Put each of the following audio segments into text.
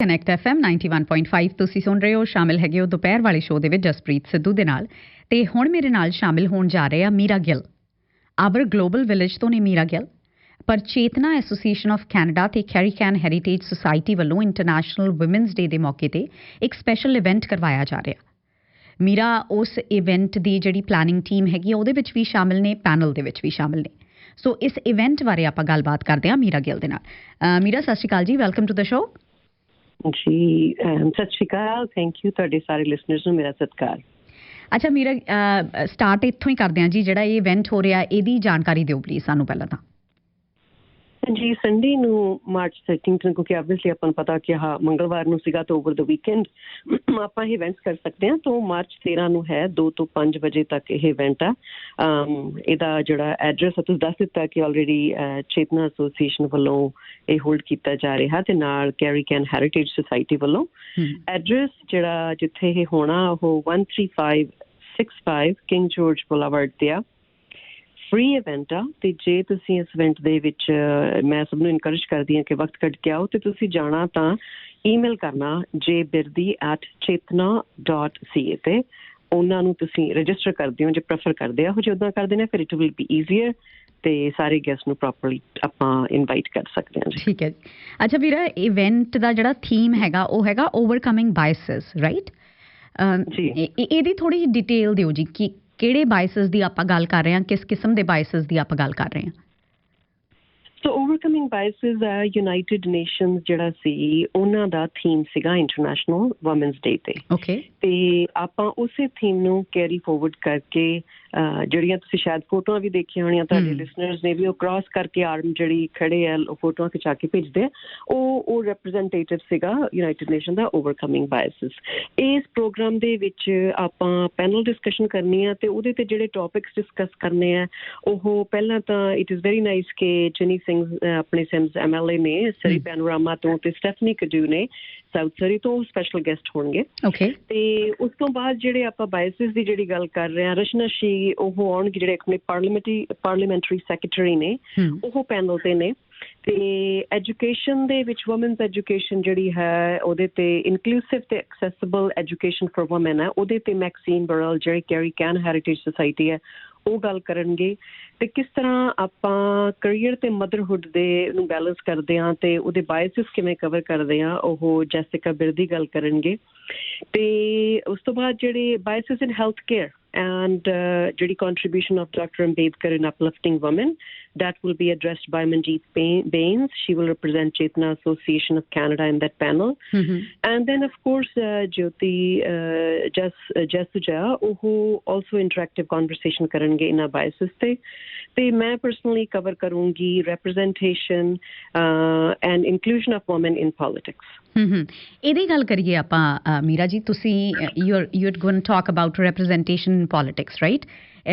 Connect FM 91.5 ਤੁਸੀਂ ਸੁਣ ਰਹੇ ਹੋ। ਸ਼ਾਮਿਲ ਹੈਗੇ ਹੋ ਦੁਪਹਿਰ ਵਾਲੇ ਸ਼ੋਅ ਦੇ ਵਿੱਚ ਜਸਪ੍ਰੀਤ ਸਿੱਧੂ ਦੇ ਨਾਲ। ਤੇ ਹੁਣ ਮੇਰੇ ਨਾਲ ਸ਼ਾਮਿਲ ਹੋਣ ਜਾ ਰਹੇ ਆ Meera Gill. Our global village ਤੋਂ ਨੇ ਮੀਰਾ ਗਿੱਲ, ਪਰ ਚੇਤਨਾ ਐਸੋਸੀਏਸ਼ਨ ਆਫ ਕੈਨੇਡਾ ਤੇ ਕੈਰੀਕੈਨ ਹੈਰੀਟੇਜ ਸੁਸਾਇਟੀ ਵੱਲੋਂ ਇੰਟਰਨੈਸ਼ਨਲ ਵੂਮੈਨਸ ਡੇ ਦੇ ਮੌਕੇ ਤੇ ਇੱਕ ਸਪੈਸ਼ਲ ਇਵੈਂਟ ਕਰਵਾਇਆ ਜਾ ਰਿਹਾ। ਮੀਰਾ ਉਸ ਇਵੈਂਟ ਦੀ ਜਿਹੜੀ ਪਲੈਨਿੰਗ ਟੀਮ ਹੈਗੀ ਉਹਦੇ ਵਿੱਚ ਵੀ ਸ਼ਾਮਿਲ ਨੇ, ਪੈਨਲ ਦੇ ਵਿੱਚ ਵੀ ਸ਼ਾਮਿਲ ਨੇ। ਸੋ ਇਸ ਇਵੈਂਟ ਬਾਰੇ ਆਪਾਂ ਗੱਲਬਾਤ ਕਰਦੇ ਹਾਂ ਮੀਰਾ ਗਿੱਲ ਦੇ ਨਾਲ। ਮੀਰਾ ਸਤਿ ਸ਼੍ਰੀ ਅਕਾਲ ਜੀ, ਵੈਲਕਮ ਟੂ ਦ ਸ਼ੋਅ। ਜੀ ਸਤਿ ਸ਼੍ਰੀ ਅਕਾਲ, ਥੈਂਕ ਯੂ। ਤੁਹਾਡੇ ਸਾਰੇ ਲਿਸਨਰਸ ਨੂੰ ਮੇਰਾ ਸਤਿਕਾਰ। ਅੱਛਾ ਮੀਰਾ, ਸਟਾਰਟ ਇੱਥੋਂ ਹੀ ਕਰਦੇ ਹਾਂ ਜੀ। ਜਿਹੜਾ ਇਹ ਇਵੈਂਟ ਹੋ ਰਿਹਾ ਇਹਦੀ ਜਾਣਕਾਰੀ ਦਿਓ ਪਲੀਜ਼ ਸਾਨੂੰ ਪਹਿਲਾਂ ਤਾਂ। ਜੀ ਸੰਡੇ ਨੂੰ ਮਾਰਚ 13 ਨੂੰ, ਕਿਉਂਕਿ ਆਬਵੀਅਸਲੀ ਆਪਾਂ ਨੂੰ ਪਤਾ ਕਿ ਮੰਗਲਵਾਰ ਨੂੰ ਸੀਗਾ ਤਾਂ ਓਵਰ ਦ ਵੀਕਐਂਡ ਆਪਾਂ ਇਹ ਇਵੈਂਟਸ ਕਰ ਸਕਦੇ ਹਾਂ। ਤਾਂ ਮਾਰਚ 13 ਨੂੰ ਹੈ 2 ਤੋਂ 5 ਵਜੇ ਤੱਕ ਇਹ ਇਵੈਂਟ ਆ। ਇਹਦਾ ਜਿਹੜਾ ਐਡਰੈਸ ਤੁਸੀਂ ਦੱਸ ਦਿੱਤਾ ਕਿ ਆਲਰੇਡੀ ਚੇਤਨਾ ਐਸੋਸੀਏਸ਼ਨ ਵੱਲੋਂ ਇਹ ਹੋਲਡ ਕੀਤਾ ਜਾ ਰਿਹਾ ਤੇ ਨਾਲ ਕੈਰੀਕੈਨ ਹੈਰੀਟੇਜ ਸੁਸਾਇਟੀ ਵੱਲੋਂ। ਐਡਰੈਸ ਜਿਹੜਾ ਜਿੱਥੇ ਇਹ ਹੋਣਾ ਉਹ 13565 ਕਿੰਗ ਜਾਰਜ ਬੁਲੇਵਾਰਡ ਤੇ ਆ। ਫ੍ਰੀ ਇਵੈਂਟ ਆ ਤੇ ਜੇ ਤੁਸੀਂ ਇਸ ਇਵੈਂਟ ਦੇ ਵਿੱਚ, ਮੈਂ ਸਭ ਨੂੰ ਇਨਕਰੇਜ ਕਰਦੀ ਹਾਂ ਕਿ ਵਕਤ ਕੱਢ ਕੇ ਆਓ ਤੇ ਤੁਸੀਂ ਜਾਣਾ ਤਾਂ ਈਮੇਲ ਕਰਨਾ jbirdi@chetna.ca ਤੇ ਉਹਨਾਂ ਨੂੰ ਤੁਸੀਂ ਰਜਿਸਟਰ ਕਰਦੇ ਹੋ ਜੇ ਪ੍ਰੈਫਰ ਕਰਦੇ ਆ। ਉਹ ਜੇ ਉੱਦਾਂ ਕਰਦੇ ਨੇ ਫਿਰ ਇਟ ਵਿਲ ਬੀ ਈਜ਼ੀਅਰ ਤੇ ਸਾਰੇ ਗੈਸਟ ਨੂੰ ਪ੍ਰੋਪਰਲੀ ਆਪਾਂ ਇਨਵਾਈਟ ਕਰ ਸਕਦੇ ਹਾਂ ਜੀ। ਠੀਕ ਹੈ ਜੀ। ਅੱਛਾ ਵੀਰਾ, ਇਵੈਂਟ ਦਾ ਜਿਹੜਾ ਥੀਮ ਹੈਗਾ ਉਹ ਹੈਗਾ ਓਵਰਕਮਿੰਗ ਬਾਇਸਸ, ਰਾਈਟ? ਜੀ ਇਹਦੀ ਥੋੜੀ ਡਿਟੇਲ ਦਿਓ ਜੀ ਕਿ ਕਿਹੜੇ ਬਾਇਸਸ ਦੀ ਆਪਾਂ ਗੱਲ ਕਰ ਰਹੇ ਹਾਂ, ਕਿਸ ਕਿਸਮ ਦੇ ਬਾਇਸਸ ਦੀ ਆਪਾਂ ਗੱਲ ਕਰ ਰਹੇ ਹਾਂ? ਸੋ ਓਵਰਕਮਿੰਗ ਬਾਇਸਸ ਯੂਨਾਈਟਿਡ ਨੇਸ਼ਨਸ ਜਿਹੜਾ ਸੀ ਉਹਨਾਂ ਦਾ ਥੀਮ ਸੀਗਾ ਇੰਟਰਨੈਸ਼ਨਲ ਵੂਮੈਨਸ ਡੇ ਤੇ। ਓਕੇ। ਤੇ ਆਪਾਂ ਉਸੇ ਥੀਮ ਨੂੰ ਕੈਰੀ ਫੋਰਵਰਡ ਕਰਕੇ ਜਿਹੜੀਆਂ ਤੁਸੀਂ ਸ਼ਾਇਦ ਫੋਟੋਆਂ ਵੀ ਦੇਖੀਆਂ ਹੋਣੀਆਂ, ਤੁਹਾਡੇ ਲਿਸਨਰਸ ਨੇ ਵੀ, ਉਹ ਕ੍ਰਾਸ ਕਰਕੇ ਆਰਮ ਜਿਹੜੀ ਖੜੇ ਆ ਫੋਟੋਆਂ ਖਿਚਾ ਕੇ ਭੇਜਦੇ ਆ, ਉਹ ਰਿਪਰੈਜ਼ੈਂਟੇਟਿਵ ਸੀਗਾ ਯੂਨਾਈਟਿਡ ਨੇਸ਼ਨ ਦਾ ਓਵਰਕਮਿੰਗ ਬਾਇਸਸ। ਇਸ ਪ੍ਰੋਗਰਾਮ ਦੇ ਵਿੱਚ ਆਪਾਂ ਪੈਨਲ ਡਿਸਕਸ਼ਨ ਕਰਨੀ ਆ ਤੇ ਉਹਦੇ ਤੇ ਜਿਹੜੇ ਟੌਪਿਕਸ ਡਿਸਕਸ ਕਰਨੇ ਆ ਉਹ ਪਹਿਲਾਂ ਤਾਂ ਇਟ ਇਜ਼ ਵੈਰੀ ਨਾਈਸ ਕਿ ਚਨੀ ਸਿੰਘ ਆਪਣੇ ਸਿਮਸ MLA ਨੇ ਸਰੀ ਪੈਨੋਰਾਮਾ ਤੋਂ ਤੇ ਸਟੈਫਨੀ ਕਡੂ ਨੇ ਸਾਊਥ ਸਰੀ ਤੋਂ ਸਪੈਸ਼ਲ ਗੈਸਟ ਹੋਣਗੇ। ਤੇ ਉਸ ਤੋਂ ਬਾਅਦ ਜਿਹੜੇ ਆਪਾਂ ਬਾਇਸਸ ਦੀ ਜਿਹੜੀ ਗੱਲ ਕਰ ਰਹੇ ਹਾਂ, ਰਚਨਾ ਸ਼ੀ ਉਹ ਆਉਣਗੇ ਜਿਹੜੇ ਆਪਣੇ ਪਾਰਲੀਮੈਂਟਰੀ ਸੈਕਟਰੀ ਨੇ, ਉਹ ਪੈਨਲ ਤੇ ਨੇ। ਤੇ ਐਜੂਕੇਸ਼ਨ ਦੇ ਵਿੱਚ ਵੂਮੈਨਸ ਐਜੂਕੇਸ਼ਨ ਜਿਹੜੀ ਹੈ ਉਹਦੇ ਤੇ ਇਨਕਲੂਸਿਵ ਤੇ ਐਕਸੈਸਿਬਲ ਐਜੂਕੇਸ਼ਨ ਫॉर ਵੂਮੈਨ ਹੈ, ਉਹਦੇ ਤੇ ਮੈਕਸੀਨ ਬਰਲ ਜਿਹੜੀ ਕੈਰੀਕੈਨ ਹੈਰੀਟੇਜ ਸੁਸਾਇਟੀ ਹੈ ਉਹ ਗੱਲ ਕਰਨਗੇ। ਤੇ ਕਿਸ ਤਰ੍ਹਾਂ ਆਪਾਂ ਕਰੀਅਰ ਤੇ ਮਦਰਹੁੱਡ ਦੇ ਨੂੰ ਬੈਲੈਂਸ ਕਰਦੇ ਹਾਂ ਤੇ ਉਹਦੇ ਬਾਇਸਸ ਕਿਵੇਂ ਕਵਰ ਕਰਦੇ ਹਾਂ, ਉਹ ਜੈਸਿਕਾ ਬਿਰਦੀ ਗੱਲ ਕਰਨਗੇ। ਤੇ ਉਸ ਤੋਂ ਬਾਅਦ ਜਿਹੜੇ ਬਾਇਸਸ ਇਨ ਹੈਲਥ ਕੇਅਰ and ਜਿਹੜੀ contribution of Dr. Ambedkar in uplifting women, that will be addressed by Manjeet Bains. She will represent Chetna Association of Canada in that panel. And then of course Jyoti Jasuja who also interactive conversation karenge in biases te main personally cover karungi representation and inclusion of women in politics. ਇਹਦੀ ਗੱਲ ਕਰੀਏ ਆਪਾਂ ਮੀਰਾ ਜੀ, ਤੁਸੀਂ you're going to talk about representation in politics, right?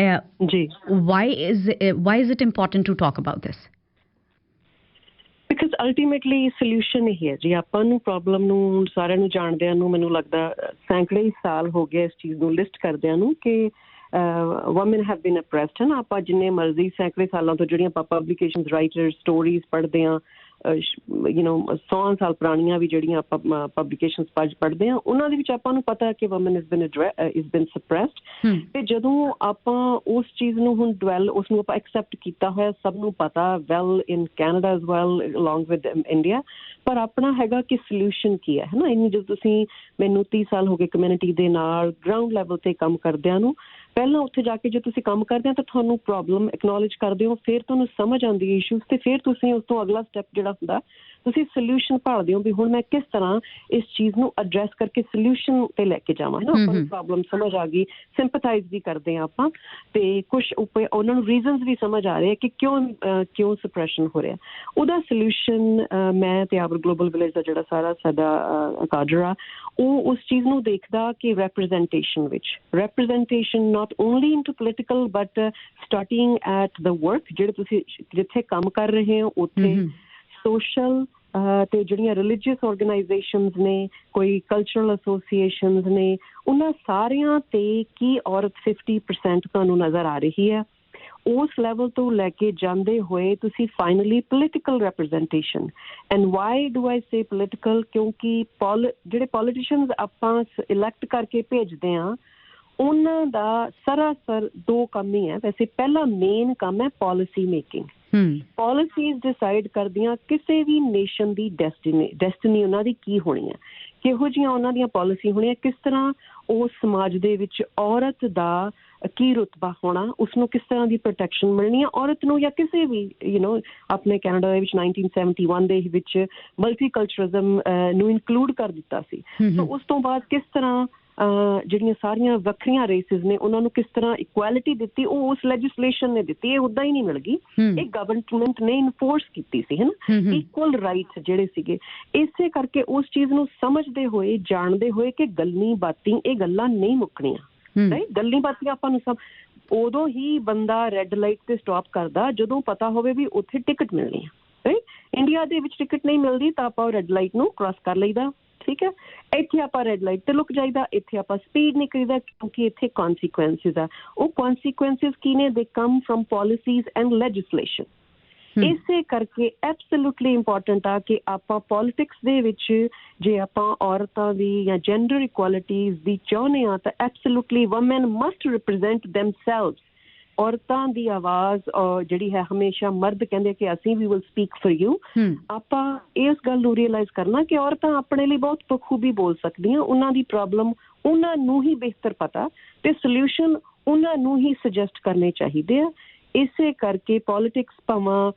ਜੀ why is it important to talk about this? Because ultimately solution ਇਹ ਹੈ ਜੀ। ਆਪਾਂ ਨੂੰ ਪ੍ਰੋਬਲਮ ਨੂੰ ਸਾਰਿਆਂ ਨੂੰ ਜਾਣਦਿਆਂ ਨੂੰ ਮੈਨੂੰ ਲੱਗਦਾ ਸੈਂਕੜੇ ਸਾਲ ਹੋ ਗਏ ਇਸ ਚੀਜ਼ ਨੂੰ ਲਿਸਟ ਕਰਦਿਆਂ ਨੂੰ ਕਿ women have been oppressed ਹਨ। ਆਪਾਂ ਜਿੰਨੇ ਮਰਜ਼ੀ ਸੈਂਕੜੇ ਸਾਲਾਂ ਤੋਂ ਜਿਹੜੀਆਂ ਆਪਾਂ ਪਬਲੀਕੇਸ਼ਨਸ, ਰਾਈਟਰਸ, ਸਟੋਰੀਜ਼ ਪੜ੍ਹਦੇ ਹਾਂ, 100 ਸਾਲ ਪੁਰਾਣੀਆਂ ਵੀ ਜਿਹੜੀਆਂ ਆਪਾਂ ਪਬਲੀਕੇਸ਼ਨਸ ਪੜ੍ਹਦੇ ਹਾਂ, ਉਹਨਾਂ ਦੇ ਵਿੱਚ ਆਪਾਂ ਨੂੰ ਪਤਾ ਕਿ ਵੂਮਨ ਇਜ਼ ਬਿਨ ਸਪਰੈਸਡ। ਤੇ ਜਦੋਂ ਆਪਾਂ ਉਸ ਚੀਜ਼ ਨੂੰ ਹੁਣ ਉਸ ਨੂੰ ਆਪਾਂ ਐਕਸੈਪਟ ਕੀਤਾ ਹੋਇਆ, ਸਭ ਨੂੰ ਪਤਾ well in Canada as well along with India, ਪਰ ਆਪਣਾ ਹੈਗਾ ਕਿ ਸਲਿਊਸ਼ਨ ਕੀ ਹੈ ਨਾ। ਇੰਨੀ ਜਦੋਂ ਤੁਸੀਂ, ਮੈਨੂੰ 30 ਸਾਲ ਹੋ ਗਏ ਕਮਿਊਨਿਟੀ ਦੇ ਨਾਲ ਗਰਾਊਂਡ ਲੈਵਲ ਤੇ ਕੰਮ ਕਰਦਿਆਂ ਨੂੰ। ਪਹਿਲਾਂ ਉੱਥੇ ਜਾ ਕੇ ਜੇ ਤੁਸੀਂ ਕੰਮ ਕਰਦੇ ਹੋ ਤਾਂ ਤੁਹਾਨੂੰ ਪ੍ਰੋਬਲਮ ਐਕਨੋਲੇਜ ਕਰਦੇ ਹੋ, ਫਿਰ ਤੁਹਾਨੂੰ ਸਮਝ ਆਉਂਦੀ ਹੈ ਇਸ਼ੂਜ਼ ਤੇ ਫਿਰ ਤੁਸੀਂ ਉਸ ਤੋਂ ਅਗਲਾ ਸਟੈਪ ਜਿਹੜਾ ਹੁੰਦਾ ਤੁਸੀਂ ਸਲਿਊਸ਼ਨ ਭਾਲਦੇ ਹੋ ਵੀ ਹੁਣ ਮੈਂ ਕਿਸ ਤਰ੍ਹਾਂ ਇਸ ਚੀਜ਼ ਨੂੰ ਐਡਰੈਸ ਕਰਕੇ ਸਲਿਊਸ਼ਨ ਤੇ ਲੈ ਕੇ ਜਾਵਾਂ। ਨਾ ਆਪਾਂ ਨੂੰ ਪ੍ਰੋਬਲਮ ਸਮਝ ਆ ਗਈ, ਸਿੰਪਥਾਈਜ਼ ਵੀ ਕਰਦੇ ਹਾਂ ਆਪਾਂ ਤੇ ਕੁਛ ਉਹਨਾਂ ਨੂੰ ਰੀਜ਼ਨਸ ਵੀ ਸਮਝ ਆ ਰਹੇ ਕਿ ਕਿਉਂ ਸਪਰੈਸ਼ਨ ਹੋ ਰਿਹਾ। ਉਹਦਾ ਸਲਿਊਸ਼ਨ ਮੈਂ ਤੇ ਆਵਰ ਗਲੋਬਲ ਵਿਲੇਜ ਦਾ ਜਿਹੜਾ ਸਾਡਾ ਕਾਡਰ ਆ ਉਹ ਉਸ ਚੀਜ਼ ਨੂੰ ਦੇਖਦਾ ਕਿ representation not only into political but starting at the work, ਜਿਹੜੇ ਤੁਸੀਂ ਜਿੱਥੇ ਕੰਮ ਕਰ ਰਹੇ ਹੋ ਉੱਥੇ social ਤੇ ਜਿਹੜੀਆਂ ਰਿਲੀਜੀਅਸ ਆਰਗੇਨਾਈਜੇਸ਼ਨਸ ਨੇ, ਕੋਈ ਕਲਚਰਲ ਐਸੋਸੀਏਸ਼ਨਸ ਨੇ, ਉਹਨਾਂ ਸਾਰਿਆਂ ਤੇ ਕੀ ਔਰਤ 50% ਤੁਹਾਨੂੰ ਨਜ਼ਰ ਆ ਰਹੀ ਹੈ। ਉਸ ਲੈਵਲ ਤੋਂ ਲੈ ਕੇ ਜਾਂਦੇ ਹੋਏ ਤੁਸੀਂ finally political representation and why do I say political ਕਿਉਂਕਿ ਜਿਹੜੇ ਪੋਲੀਟੀਸ਼ੀਅਨਸ ਆਪਾਂ ਇਲੈਕਟ ਕਰਕੇ ਭੇਜਦੇ ਹਾਂ ਉਹਨਾਂ ਦਾ ਸਰਾਸਰ ਦੋ ਕੰਮ ਹੀ ਹੈ। ਵੈਸੇ ਪਹਿਲਾ ਮੇਨ ਕੰਮ ਹੈ ਪਾਲਿਸੀ ਮੇਕਿੰਗ। ਪਾਲਿਸੀਜ਼ ਡਿਸਾਈਡ ਕਰਦੀਆਂ ਕਿਸੇ ਵੀ ਨੇਸ਼ਨ ਦੀ ਡੈਸਟੀਨੀ ਉਹਨਾਂ ਦੀ ਕੀ ਹੋਣੀ ਹੈ, ਕਿਹੋ ਜਿਹੀਆਂ ਉਹਨਾਂ ਦੀਆਂ ਪਾਲਿਸੀ ਹੋਣੀਆਂ, ਕਿਸ ਤਰ੍ਹਾਂ ਉਸ ਸਮਾਜ ਦੇ ਵਿੱਚ ਔਰਤ ਦਾ ਕੀ ਰੁਤਬਾ ਹੋਣਾ, ਉਸਨੂੰ ਕਿਸ ਤਰ੍ਹਾਂ ਦੀ ਪ੍ਰੋਟੈਕਸ਼ਨ ਮਿਲਣੀ ਹੈ ਔਰਤ ਨੂੰ, ਜਾਂ ਕਿਸੇ ਵੀ ਆਪਣੇ ਕੈਨੇਡਾ ਦੇ ਵਿੱਚ 1971 ਦੇ ਵਿੱਚ ਮਲਟੀਕਲਚਰਲਿਜ਼ਮ ਨੂੰ ਇਨਕਲੂਡ ਕਰ ਦਿੱਤਾ ਸੀ। ਸੋ ਉਸ ਤੋਂ ਬਾਅਦ ਕਿਸ ਤਰ੍ਹਾਂ ਜਿਹੜੀਆਂ ਸਾਰੀਆਂ ਵੱਖਰੀਆਂ ਰੇਸਿਸ ਨੇ ਉਹਨਾਂ ਨੂੰ ਕਿਸ ਤਰ੍ਹਾਂ ਇਕੁਐਲਿਟੀ ਦਿੱਤੀ, ਉਹ ਉਸ ਲੈਜਿਸਲੇਸ਼ਨ ਨੇ ਦਿੱਤੀ। ਇਹ ਉੱਦਾਂ ਹੀ ਨਹੀਂ ਮਿਲ ਗਈ, ਇਹ ਗਵਰਨਮੈਂਟ ਨੇ ਇਨਫੋਰਸ ਕੀਤੀ ਸੀ, ਹਨਾ, ਇਕੁਅਲ ਰਾਈਟਸ ਜਿਹੜੇ ਸੀਗੇ। ਇਸੇ ਕਰਕੇ ਉਸ ਚੀਜ਼ ਨੂੰ ਸਮਝਦੇ ਹੋਏ, ਜਾਣਦੇ ਹੋਏ ਕਿ ਗੱਲਾਂ ਬਾਤੀਂ ਇਹ ਗੱਲਾਂ ਨਹੀਂ ਮੁੱਕਣੀਆਂ, ਰਾਈਟ। ਗੱਲਾਂ ਬਾਤੀਆਂ ਆਪਾਂ ਨੂੰ ਉਦੋਂ ਹੀ ਬੰਦਾ ਰੈੱਡ ਲਾਈਟ ਤੇ ਸਟਾਪ ਕਰਦਾ ਜਦੋਂ ਪਤਾ ਹੋਵੇ ਵੀ ਉੱਥੇ ਟਿਕਟ ਮਿਲਣੀ ਹੈ, ਰਾਈਟ। ਇੰਡੀਆ ਦੇ ਵਿੱਚ ਟਿਕਟ ਨਹੀਂ ਮਿਲਦੀ ਤਾਂ ਆਪਾਂ ਰੈੱਡ ਲਾਈਟ ਨੂੰ ਕ੍ਰਾਸ ਕਰ ਲਈਦਾ, ਠੀਕ ਹੈ। ਇੱਥੇ ਆਪਾਂ ਰੈੱਡ ਲਾਈਟ ਤੇ ਲੁਕ ਜਾਈਦਾ, ਇੱਥੇ ਆਪਾਂ ਸਪੀਡ ਨਹੀਂ ਕਰੀਦਾ ਕਿਉਂਕਿ ਇੱਥੇ ਕੌਨਸੀਕੁਐਂਸਿਸ ਆ। ਉਹ ਕੌਨਸੀਕੁਐਂਸਿਸ ਕੀ ਨੇ? They come from policies and legislation. ਇਸੇ ਕਰਕੇ ਐਬਸੋਲੂਟਲੀ ਇੰਪੋਰਟੈਂਟ ਆ ਕਿ ਆਪਾਂ ਪੋਲੀਟਿਕਸ ਦੇ ਵਿੱਚ ਜੇ ਆਪਾਂ ਔਰਤਾਂ ਦੀ ਜਾਂ ਜੈਂਡਰ ਇਕੁਐਲਿਟੀਜ਼ ਦੀ ਚਾਹੁੰਦੇ ਹਾਂ ਤਾਂ absolutely women must represent themselves. ਔਰਤਾਂ ਦੀ ਆਵਾਜ਼ ਜਿਹੜੀ ਹੈ ਹਮੇਸ਼ਾ ਮਰਦ ਕਹਿੰਦੇ ਕਿ ਅਸੀਂ ਵੀ ਵਿਲ ਸਪੀਕ ਫॉर ਯੂ। ਆਪਾਂ ਇਸ ਗੱਲ ਨੂੰ ਰੀਅਲਾਈਜ਼ ਕਰਨਾ ਕਿ ਔਰਤਾਂ ਆਪਣੇ ਲਈ ਬਹੁਤ ਬਖੂਬੀ ਬੋਲ ਸਕਦੀਆਂ, ਉਹਨਾਂ ਦੀ ਪ੍ਰੋਬਲਮ ਉਹਨਾਂ ਨੂੰ ਹੀ ਬਿਹਤਰ ਪਤਾ ਤੇ ਸੋਲਿਊਸ਼ਨ ਉਹਨਾਂ ਨੂੰ ਹੀ ਸੁਜੈਸਟ ਕਰਨੇ ਚਾਹੀਦੇ ਆ। ਇਸੇ ਕਰਕੇ ਪੋਲੀਟਿਕਸ ਭਾਵੇਂ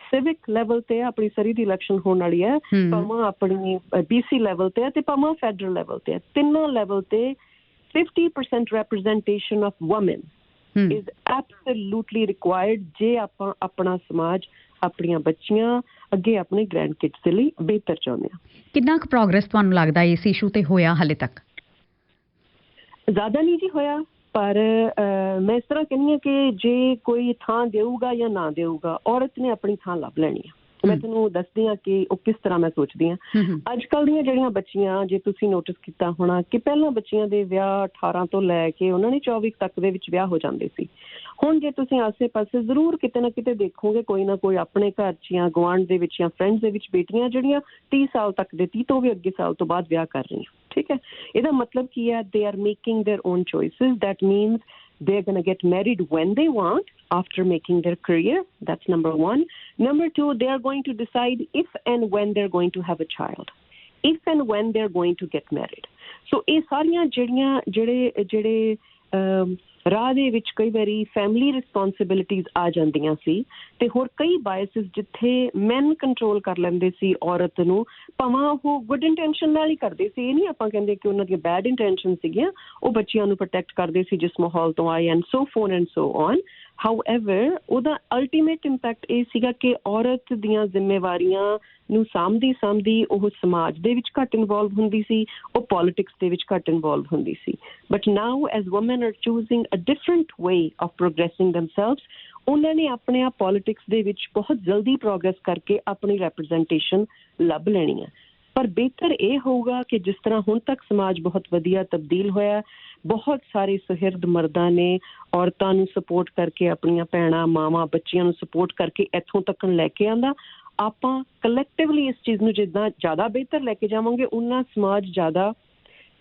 ਸਿਵਿਕ ਲੈਵਲ ਤੇ ਆਪਣੀ ਸਰੀ ਦੀ ਇਲੈਕਸ਼ਨ ਹੋਣ ਵਾਲੀ ਹੈ, ਭਾਵੇਂ ਆਪਣੀ BC ਲੈਵਲ ਤੇ ਹੈ ਤੇ ਭਾਵੇਂ ਫੈਡਰਲ ਲੈਵਲ ਤੇ ਹੈ, ਤਿੰਨੋਂ ਲੈਵਲ ਤੇ 50% representation of women is absolutely required ਜੇ ਆਪਾਂ ਆਪਣਾ ਸਮਾਜ, ਆਪਣੀਆਂ ਬੱਚੀਆਂ, ਅੱਗੇ ਆਪਣੇ ਗ੍ਰੈਂਡ ਕਿਡਸ ਦੇ ਲਈ ਬਿਹਤਰ ਚਾਹੁੰਦੇ ਹਾਂ। ਕਿੰਨਾ ਕੁ ਪ੍ਰੋਗਰੈਸ ਤੁਹਾਨੂੰ ਲੱਗਦਾ ਇਸ ਇਸ਼ੂ ਤੇ ਹੋਇਆ ਹਾਲੇ ਤੱਕ? ਜ਼ਿਆਦਾ ਨਹੀਂ ਜੀ ਹੋਇਆ, ਪਰ ਮੈਂ ਇਸ ਤਰ੍ਹਾਂ ਕਹਿੰਦੀ ਹਾਂ ਕਿ ਜੇ ਕੋਈ ਥਾਂ ਦੇਊਗਾ ਜਾਂ ਨਾ ਦੇਊਗਾ, ਔਰਤ ਨੇ ਆਪਣੀ ਥਾਂ ਲੱਭ ਲੈਣੀ ਹੈ। ਮੈਂ ਤੁਹਾਨੂੰ ਦੱਸਦੀ ਹਾਂ ਕਿ ਉਹ ਕਿਸ ਤਰ੍ਹਾਂ ਮੈਂ ਸੋਚਦੀ ਹਾਂ। ਅੱਜ ਕੱਲ੍ਹ ਦੀਆਂ ਜਿਹੜੀਆਂ ਬੱਚੀਆਂ, ਜੇ ਤੁਸੀਂ ਨੋਟਿਸ ਕੀਤਾ ਹੋਣਾ ਕਿ ਪਹਿਲਾਂ ਬੱਚੀਆਂ ਦੇ ਵਿਆਹ 18 ਤੋਂ ਲੈ ਕੇ ਉਹਨਾਂ ਨੇ 24 ਤੱਕ ਦੇ ਵਿੱਚ ਵਿਆਹ ਹੋ ਜਾਂਦੇ ਸੀ। ਹੁਣ ਜੇ ਤੁਸੀਂ ਆਸੇ ਪਾਸੇ ਜ਼ਰੂਰ ਕਿਤੇ ਨਾ ਕਿਤੇ ਦੇਖੋਗੇ, ਕੋਈ ਨਾ ਕੋਈ ਆਪਣੇ ਘਰ 'ਚ ਜਾਂ ਗੁਆਂਢ ਦੇ ਵਿੱਚ ਜਾਂ ਫਰੈਂਡਸ ਦੇ ਵਿੱਚ ਬੇਟੀਆਂ ਜਿਹੜੀਆਂ 30 ਸਾਲ ਤੱਕ ਦੇ, 30 ਤੋਂ ਵੀ ਅੱਗੇ ਸਾਲ ਤੋਂ ਬਾਅਦ ਵਿਆਹ ਕਰ ਰਹੀਆਂ, ਠੀਕ ਹੈ। ਇਹਦਾ ਮਤਲਬ ਕੀ ਹੈ? they are making their own choices. That means they're going to get married when they want after making their career. That's number one. Number two, they are going to decide if and when they're going to have a child, if and when they're going to get married. So ਇਹ ਸਾਰੀਆਂ ਜਿਹੜੇ ਰਾਹ ਦੇ ਵਿੱਚ ਕਈ ਵਾਰੀ family responsibilities ਆ ਜਾਂਦੀਆਂ ਸੀ ਤੇ ਹੋਰ ਕਈ ਬਾਇਸਿਸ ਜਿੱਥੇ ਮੈਨ ਕੰਟਰੋਲ ਕਰ ਲੈਂਦੇ ਸੀ ਔਰਤ ਨੂੰ, ਭਾਵੇਂ ਉਹ ਗੁੱਡ ਇੰਟੈਂਸ਼ਨ ਨਾਲ ਹੀ ਕਰਦੇ ਸੀ। ਇਹ ਨਹੀਂ ਆਪਾਂ ਕਹਿੰਦੇ ਕਿ ਉਹਨਾਂ ਦੀਆਂ ਬੈਡ ਇੰਟੈਂਸ਼ਨ ਸੀਗੀਆਂ, ਉਹ ਬੱਚਿਆਂ ਨੂੰ ਪ੍ਰੋਟੈਕਟ ਕਰਦੇ ਸੀ ਜਿਸ ਮਾਹੌਲ ਤੋਂ ਆਏ and so phone and so on. However ਉਹਦਾ ਅਲਟੀਮੇਟ ਇੰਪੈਕਟ ਇਹ ਸੀਗਾ ਕਿ ਔਰਤ ਦੀਆਂ ਜ਼ਿੰਮੇਵਾਰੀਆਂ ਨੂੰ ਸਾਂਭਦੀ ਉਹ ਸਮਾਜ ਦੇ ਵਿੱਚ ਘੱਟ ਇਨਵੋਲਵ ਹੁੰਦੀ ਸੀ, ਉਹ ਪੋਲੀਟਿਕਸ ਦੇ ਵਿੱਚ ਘੱਟ ਇਨਵੋਲਵ ਹੁੰਦੀ ਸੀ। But now as women are choosing a different way of progressing themselves, ਉਹਨਾਂ ਨੇ ਆਪਣੇ ਆਪ ਪੋਲੀਟਿਕਸ ਦੇ ਵਿੱਚ ਬਹੁਤ ਜਲਦੀ ਪ੍ਰੋਗਰੈਸ ਕਰਕੇ ਆਪਣੀ ਰੈਪਰੈਜ਼ੈਂਟੇਸ਼ਨ ਲੱਭ ਲੈਣੀ ਹੈ। ਪਰ ਬਿਹਤਰ ਇਹ ਹੋਊਗਾ ਕਿ ਜਿਸ ਤਰ੍ਹਾਂ ਹੁਣ ਤੱਕ ਸਮਾਜ ਬਹੁਤ ਵਧੀਆ ਤਬਦੀਲ ਹੋਇਆ, ਬਹੁਤ ਸਾਰੇ ਸੁਹਿਰਦ ਮਰਦਾਂ ਨੇ ਔਰਤਾਂ ਨੂੰ ਸਪੋਰਟ ਕਰਕੇ, ਆਪਣੀਆਂ ਭੈਣਾਂ, ਮਾਵਾਂ, ਬੱਚੀਆਂ ਨੂੰ ਸਪੋਰਟ ਕਰਕੇ ਇੱਥੋਂ ਤੱਕ ਲੈ ਕੇ ਆਂਦਾ। ਆਪਾਂ ਕਲੈਕਟਿਵਲੀ ਇਸ ਚੀਜ਼ ਨੂੰ ਜਿੱਦਾਂ ਜ਼ਿਆਦਾ ਬਿਹਤਰ ਲੈ ਕੇ ਜਾਵਾਂਗੇ, ਉਹਨਾਂ ਸਮਾਜ ਜ਼ਿਆਦਾ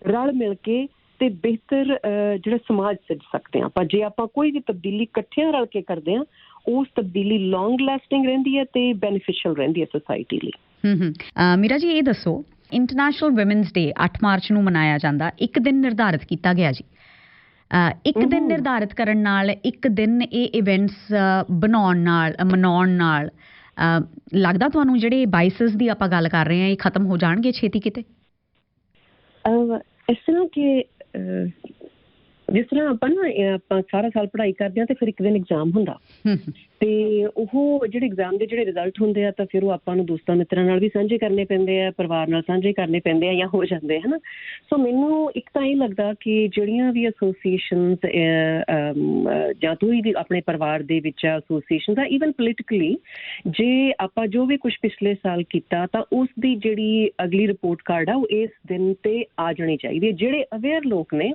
ਰਲ ਮਿਲ ਕੇ ਤੇ ਬਿਹਤਰ ਜਿਹੜਾ ਸਮਾਜ ਸਿਰਜ ਸਕਦੇ ਹਾਂ ਆਪਾਂ। ਜੇ ਆਪਾਂ ਕੋਈ ਵੀ ਤਬਦੀਲੀ ਇਕੱਠਿਆਂ ਰਲ ਕੇ ਕਰਦੇ ਹਾਂ, ਉਸ ਤਬਦੀਲੀ ਲੌਂਗ ਲਾਸਟਿੰਗ ਰਹਿੰਦੀ ਹੈ ਤੇ ਬੈਨੀਫਿਸ਼ੀਅਲ ਰਹਿੰਦੀ ਹੈ ਸੋਸਾਇਟੀ ਲਈ। ਮੀਰਾ ਜੀ, ਇਹ ਦੱਸੋ, ਇੰਟਰਨੈਸ਼ਨਲ ਵੂਮੈਨਸ ਡੇ 8 ਮਾਰਚ ਨੂੰ ਮਨਾਇਆ ਜਾਂਦਾ, ਇੱਕ ਦਿਨ ਨਿਰਧਾਰਿਤ ਕੀਤਾ ਗਿਆ ਜੀ। ਇੱਕ ਦਿਨ ਨਿਰਧਾਰਿਤ ਕਰਨ ਨਾਲ, ਇੱਕ ਦਿਨ ਇਹ ਇਵੈਂਟਸ ਮਨਾਉਣ ਨਾਲ ਲੱਗਦਾ ਤੁਹਾਨੂੰ ਜਿਹੜੇ ਬਾਇਸਸ ਦੀ ਆਪਾਂ ਗੱਲ ਕਰ ਰਹੇ ਹਾਂ ਇਹ ਖਤਮ ਹੋ ਜਾਣਗੇ ਛੇਤੀ ਕਿਤੇ? ਇਸ ਤਰ੍ਹਾਂ ਕਿ ਜਿਸ ਤਰ੍ਹਾਂ ਆਪਾਂ ਸਾਰਾ ਸਾਲ ਪੜ੍ਹਾਈ ਕਰਦੇ ਹਾਂ ਤੇ ਫਿਰ ਇੱਕ ਦਿਨ ਐਗਜ਼ਾਮ ਹੁੰਦਾ ਤੇ ਉਹ ਜਿਹੜੇ ਐਗਜ਼ਾਮ ਦੇ ਜਿਹੜੇ ਰਿਜ਼ਲਟ ਹੁੰਦੇ ਆ ਤਾਂ ਫਿਰ ਉਹ ਆਪਾਂ ਨੂੰ ਦੋਸਤਾਂ ਮਿੱਤਰਾਂ ਨਾਲ ਵੀ ਸਾਂਝੇ ਕਰਨੇ ਪੈਂਦੇ ਆ, ਪਰਿਵਾਰ ਨਾਲ ਸਾਂਝੇ ਕਰਨੇ ਪੈਂਦੇ ਆ ਜਾਂ ਹੋ ਜਾਂਦੇ ਹਨਾ। ਸੋ ਮੈਨੂੰ ਇੱਕ ਤਾਂ ਇਹ ਲੱਗਦਾ ਕਿ ਜਿਹੜੀਆਂ ਵੀ ਐਸੋਸੀਏਸ਼ਨਸ ਜਾਂ ਕੋਈ ਵੀ ਆਪਣੇ ਪਰਿਵਾਰ ਦੇ ਵਿੱਚ ਐਸੋਸੀਏਸ਼ਨਸ ਆ, ਈਵਨ ਪੋਲੀਟੀਕਲੀ, ਜੇ ਆਪਾਂ ਜੋ ਵੀ ਕੁਛ ਪਿਛਲੇ ਸਾਲ ਕੀਤਾ ਤਾਂ ਉਸ ਦੀ ਜਿਹੜੀ ਅਗਲੀ ਰਿਪੋਰਟ ਕਾਰਡ ਆ ਉਹ ਇਸ ਦਿਨ ਤੇ ਆ ਜਾਣੀ ਚਾਹੀਦੀ ਹੈ। ਜਿਹੜੇ ਅਵੇਅਰ ਲੋਕ ਨੇ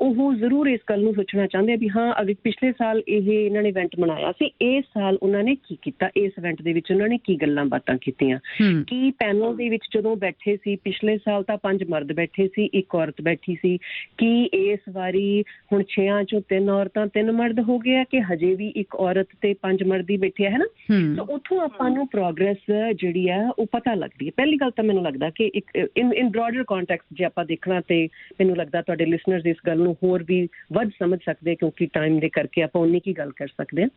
ਉਹ ਜ਼ਰੂਰ ਇਸ ਗੱਲ ਨੂੰ ਸੋਚਣਾ ਚਾਹੁੰਦੇ ਆ ਵੀ ਹਾਂ ਅਗਰ ਪਿਛਲੇ ਸਾਲ ਇਹਨਾਂ ਨੇ ਇਵੈਂਟ ਮਨਾਇਆ ਸੀ, ਇਸ ਸਾਲ ਉਹਨਾਂ ਨੇ ਕੀ ਕੀਤਾ, ਇਸ ਇਵੈਂਟ ਦੇ ਵਿੱਚ ਉਹਨਾਂ ਨੇ ਕੀ ਗੱਲਾਂ ਬਾਤਾਂ ਕੀਤੀਆਂ, ਕੀ ਪੈਨਲ ਦੇ ਵਿੱਚ ਜਦੋਂ ਬੈਠੇ ਸੀ ਪਿਛਲੇ ਸਾਲ ਤਾਂ 5 ਮਰਦ ਬੈਠੇ ਸੀ, 1 ਔਰਤ ਬੈਠੀ ਸੀ, ਕੀ ਇਸ ਵਾਰੀ ਹੁਣ 6 ਚੋਂ 3 ਔਰਤਾਂ 3 ਮਰਦ ਹੋ ਗਿਆ ਕਿ ਹਜੇ ਵੀ 1 ਔਰਤ ਤੇ 5 ਮਰਦ ਹੀ ਬੈਠੇ ਹੈ ਨਾ। ਤਾਂ ਉੱਥੋਂ ਆਪਾਂ ਨੂੰ ਪ੍ਰੋਗਰੈਸ ਜਿਹੜੀ ਆ ਉਹ ਪਤਾ ਲੱਗਦੀ ਹੈ। ਪਹਿਲੀ ਗੱਲ ਤਾਂ ਮੈਨੂੰ ਲੱਗਦਾ ਕਿ ਇੱਕ ਇਨ ਬ੍ਰੌਡਰ ਕੰਟੈਕਸਟ ਜੇ ਆਪਾਂ ਦੇਖਣਾ ਤੇ ਮੈਨੂੰ ਲੱਗਦਾ ਤੁਹਾਡੇ ਲਿਸਨਰਸ ਇਸ ਗੱਲ ਨੂੰ ਹੋਰ ਵੀ ਵੱਧ ਸਮਝ ਸਕਦੇ ਕਿਉਂਕਿ ਟਾਈਮ ਦੇ ਕਰਕੇ ਆਪਾਂ ਉਨੀ ਕੀ ਗੱਲ ਕਰ ਸਕਦੇ ਹਾਂ।